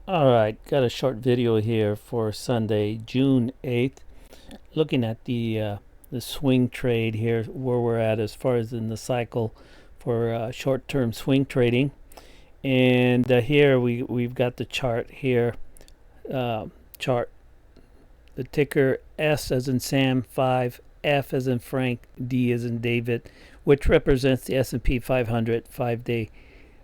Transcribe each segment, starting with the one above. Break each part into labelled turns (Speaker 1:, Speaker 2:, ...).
Speaker 1: All right, got a short video here for Sunday, June 8th, looking at the swing trade here, where we're at as far as in the cycle for short-term swing trading. And here we've got the chart here, uh, chart the ticker S as in Sam 5, F as in Frank, D as in David, which represents the S&P 500 5-day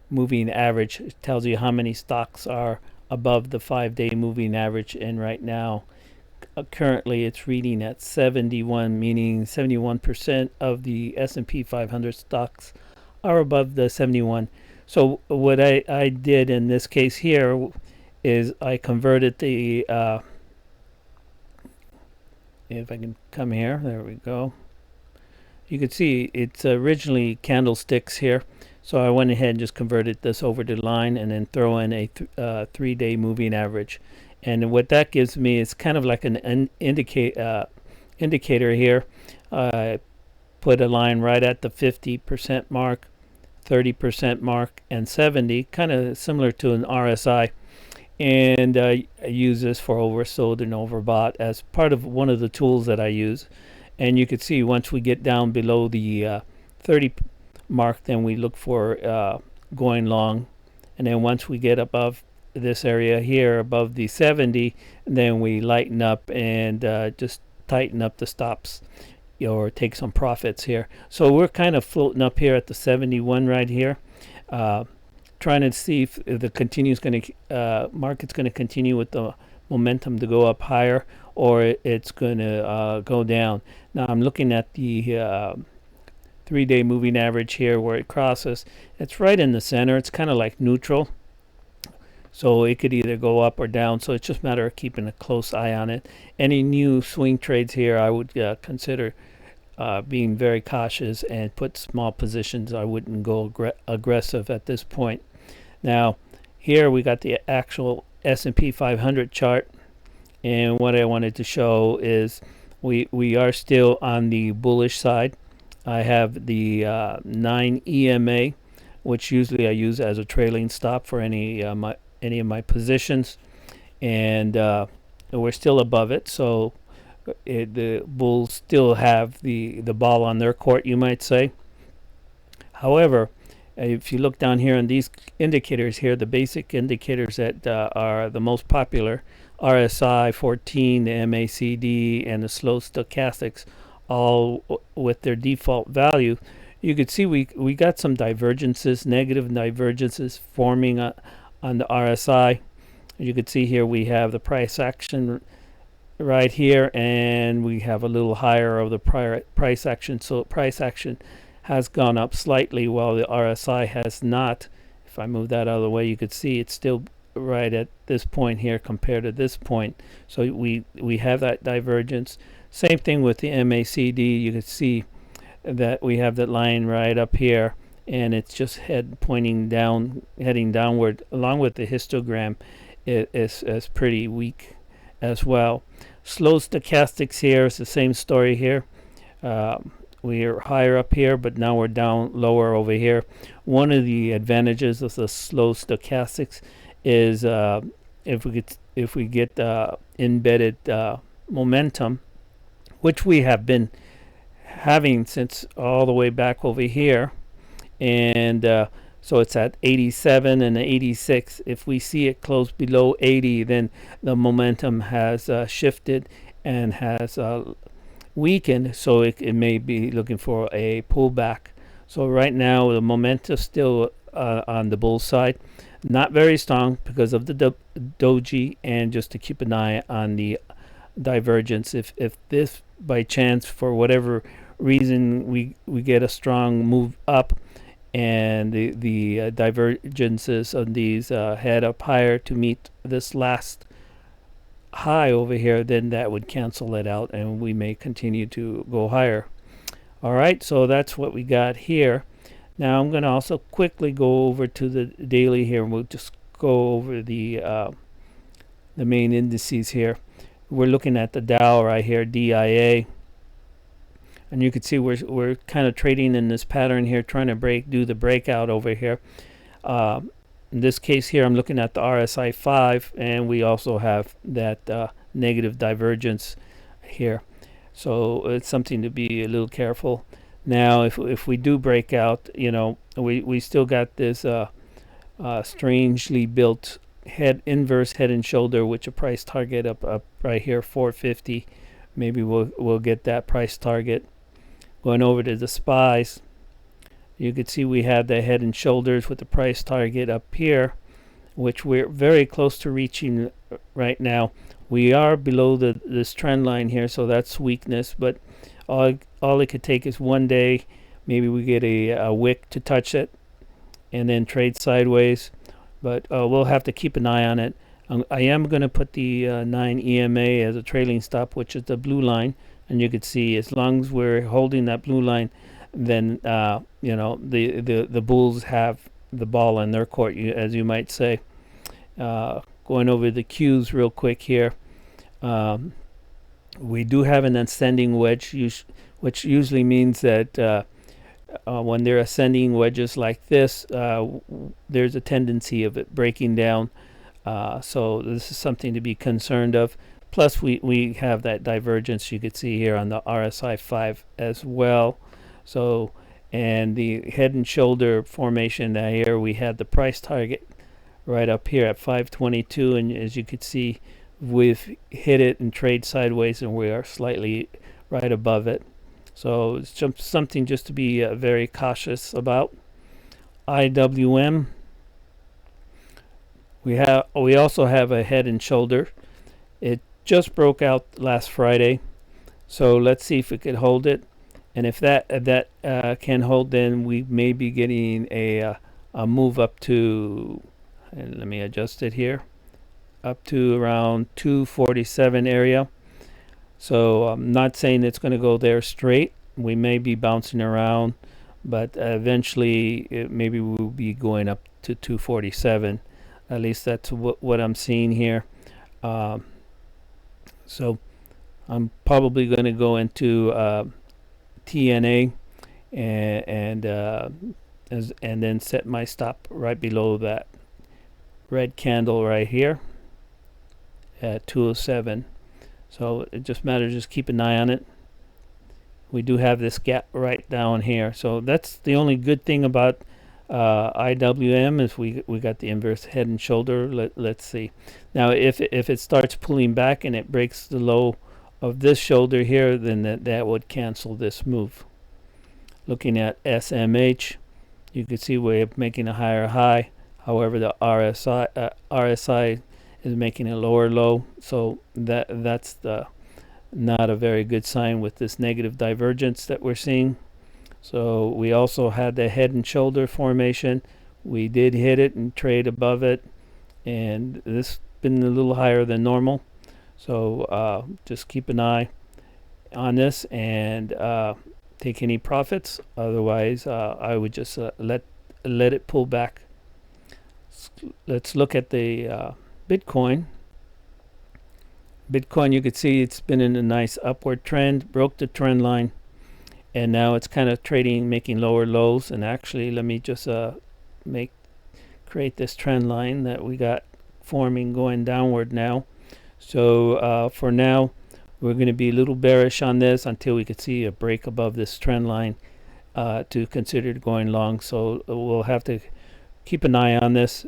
Speaker 1: moving average. It tells you how many stocks are above the 5-day moving average, and right now currently it's reading at 71, meaning 71% of the S&P 500 stocks are above the 71. So what I did in this case here is I converted the if I can come here, there we go. You can see it's originally candlesticks here, so I went ahead and just converted this over to line and then throw in a 3-day moving average. And what that gives me is kind of like an indicator here. I put a line right at the 50% mark, 30% mark, and 70, kind of similar to an RSI. And I use this for oversold and overbought as part of one of the tools that I use. And you can see once we get down below the 30 mark, then we look for going long. And then once we get above this area here, above the 70, then we lighten up and just tighten up the stops, or take some profits here. So we're kind of floating up here at the 71 right here. Trying to see if the market's going to continue with the momentum to go up higher, or it's going to go down. Now I'm looking at the 3-day moving average here where it crosses. It's right in the center. It's kind of like neutral, so it could either go up or down. So it's just a matter of keeping a close eye on it. Any new swing trades here, I would consider being very cautious and put small positions. I wouldn't go aggressive at this point. Now, here we got the actual S&P 500 chart, and what I wanted to show is we are still on the bullish side. I have the 9 EMA, which usually I use as a trailing stop for any of my positions, and we're still above it. So the bulls still have the ball on their court, you might say. However, if you look down here on these indicators here, the basic indicators that are the most popular, RSI 14, the MACD, and the slow stochastics, all with their default value, you could see we got some divergences, negative divergences forming on the RSI. You could see here we have the price action right here, and we have a little higher of the price action. So price action has gone up slightly while the RSI has not. If I move that out of the way, you could see it's still right at this point here compared to this point. So we have that divergence. Same thing with the MACD. You could see that we have that line right up here, and it's just heading downward, along with the histogram. It is pretty weak as well. Slow stochastics here is the same story here. We are higher up here, but now we're down lower over here. One of the advantages of the slow stochastics is if we get embedded momentum, which we have been having since all the way back over here, and so it's at 87 and 86. If we see it close below 80, then the momentum has shifted and has weakened, so it may be looking for a pullback. So right now the momentum is still on the bull side, not very strong because of the doji, and just to keep an eye on the divergence. If this by chance, for whatever reason, we get a strong move up, and the divergences on these head up higher to meet this last high over here, then that would cancel it out, and we may continue to go higher. All right, so that's what we got here. Now I'm going to also quickly go over to the daily here, and we'll just go over the main indices here. We're looking at the Dow right here, DIA, and you can see we're kind of trading in this pattern here, trying to do the breakout over here. in this case here, I'm looking at the RSI 5, and we also have that negative divergence here. So it's something to be a little careful. Now, if we do break out, we still got this strangely built inverse head and shoulder, which a price target up right here, 450. Maybe we'll get that price target. Going over to the SPYs, you could see we had the head and shoulders with the price target up here, which we're very close to reaching right now. We are below this trend line here, so that's weakness, but all it could take is one day. Maybe we get a wick to touch it and then trade sideways, but we'll have to keep an eye on it. I am going to put the 9 EMA as a trailing stop, which is the blue line, and you could see as long as we're holding that blue line, then the bulls have the ball in their court, as you might say. Going over the Qs real quick here, we do have an ascending wedge, which usually means that when they're ascending wedges like this, there's a tendency of it breaking down. So this is something to be concerned of. Plus, we have that divergence you could see here on the RSI 5 as well. So, and the head and shoulder formation here, we had the price target right up here at 522, and as you could see, we've hit it and trade sideways, and we are slightly right above it. So it's just something just to be very cautious about. IWM, we also have a head and shoulder. It just broke out last Friday, so let's see if it could hold it. And if that can hold, then we may be getting a move up to, and let me adjust it here, up to around 247 area. So I'm not saying it's going to go there straight. We may be bouncing around, but eventually maybe we'll be going up to 247. At least that's what I'm seeing here. So I'm probably going to go into TNA and then set my stop right below that red candle right here at 207. So it just matters, just keep an eye on it. We do have this gap right down here, so that's the only good thing about IWM is we got the inverse head and shoulder. Let's see now if it starts pulling back and it breaks the low of this shoulder here, then that would cancel this move. Looking at SMH, you can see we're making a higher high. However, the RSI is making a lower low, so that's not a very good sign with this negative divergence that we're seeing. So we also had the head and shoulder formation. We did hit it and trade above it, and this been a little higher than normal. So just keep an eye on this and take any profits. Otherwise, I would just let it pull back. Let's look at the Bitcoin. Bitcoin, you can see it's been in a nice upward trend, broke the trend line, and now it's kind of trading, making lower lows. And actually, let me just create this trend line that we got forming going downward now. So for now, we're going to be a little bearish on this until we could see a break above this trend line to consider going long. So we'll have to keep an eye on this.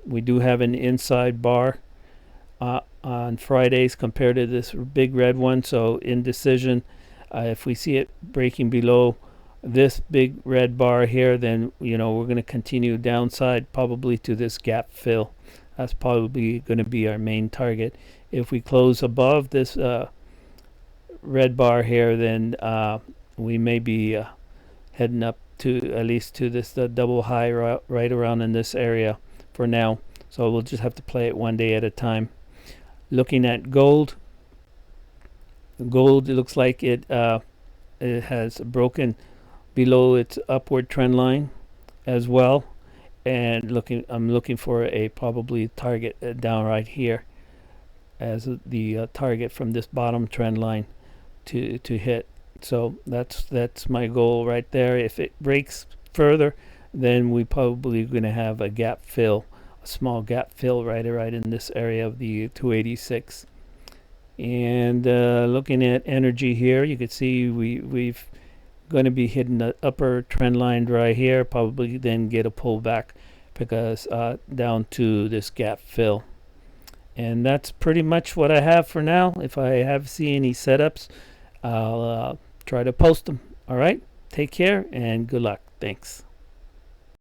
Speaker 1: We do have an inside bar on Fridays compared to this big red one. So indecision, if we see it breaking below this big red bar here, then we're going to continue downside probably to this gap fill. That's probably going to be our main target. If we close above this red bar here, then we may be heading up to at least to this double high right around in this area for now. So we'll just have to play it one day at a time. Looking at gold, it looks like it has broken below its upward trend line as well, and I'm looking for a probably target down right here as the target from this bottom trend line to hit. So that's my goal right there. If it breaks further, then we probably going to have a gap fill a small gap fill right in this area of the 286. And looking at energy here, you can see we've going to be hitting the upper trend line right here, probably then get a pullback because down to this gap fill. And that's pretty much what I have for now. If I see any setups, I'll try to post them. All right, take care and good luck. Thanks.